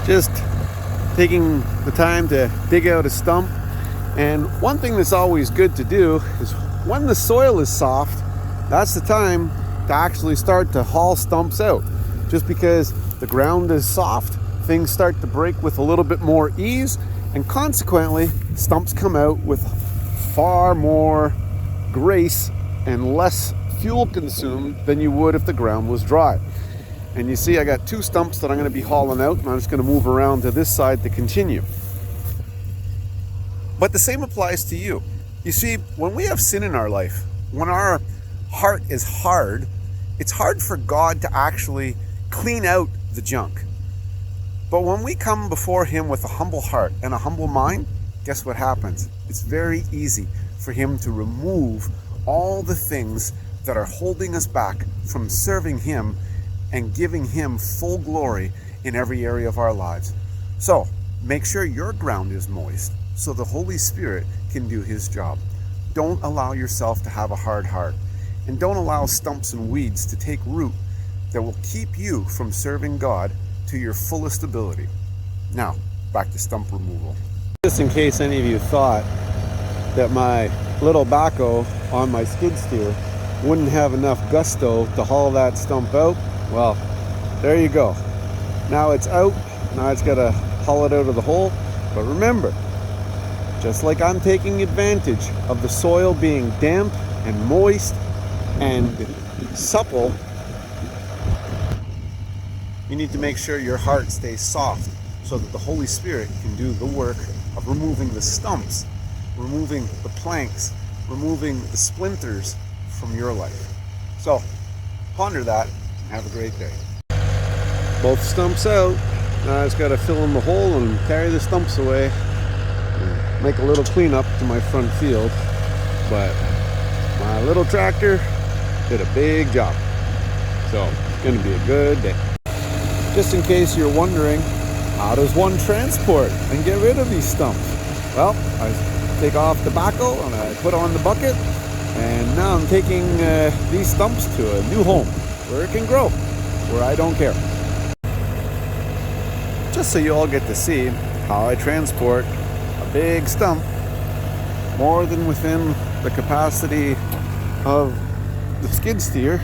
Just taking the time to dig out a stump. And one thing that's always good to do is when the soil is soft, that's the time to actually start to haul stumps out. Just because the ground is soft, things start to break with a little bit more ease, and consequently, stumps come out with far more grace and less fuel consumed than you would if the ground was dry. And you see I got 2 stumps that I'm going to be hauling out, and I'm just going to move around to this side to continue. But the same applies to you. You see, when we have sin in our life, when our heart is hard, it's hard for God to actually clean out the junk. But when we come before Him with a humble heart and a humble mind, guess what happens? It's very easy for Him to remove all the things that are holding us back from serving Him and giving Him full glory in every area of our lives. So make sure your ground is moist so the Holy Spirit can do His job. Don't allow yourself to have a hard heart, and don't allow stumps and weeds to take root that will keep you from serving God to your fullest ability. Now, back to stump removal. Just in case any of you thought that my little backhoe on my skid steer wouldn't have enough gusto to haul that stump out, well, there you go. Now it's out. Now it's got to haul it out of the hole. But remember, just like I'm taking advantage of the soil being damp and moist and supple, you need to make sure your heart stays soft so that the Holy Spirit can do the work of removing the stumps, removing the planks, removing the splinters from your life. So ponder that. Have a great day. Both stumps out. Now I just got to fill in the hole and carry the stumps away and make a little cleanup to my front field. But my little tractor did a big job. So it's going to be a good day. Just in case you're wondering, how does one transport and get rid of these stumps? Well, I take off the backhoe and I put on the bucket, and now I'm taking these stumps to a new home where it can grow, where I don't care. Just so you all get to see how I transport a big stump more than within the capacity of the skid steer.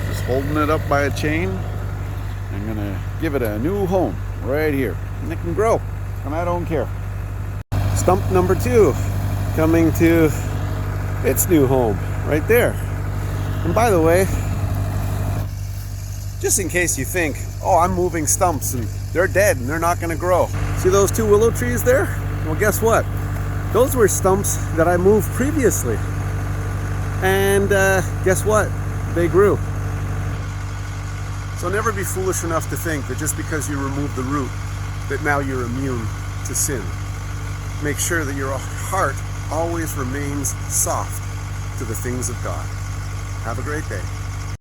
Just holding it up by a chain. I'm gonna give it a new home right here, and it can grow, and I don't care. Stump number 2 coming to its new home right there. And by the way, just in case you think, oh, I'm moving stumps and they're dead and they're not going to grow. See those 2 willow trees there? Well, guess what? Those were stumps that I moved previously. And guess what? They grew. So never be foolish enough to think that just because you remove the root, that now you're immune to sin. Make sure that your heart always remains soft to the things of God. Have a great day.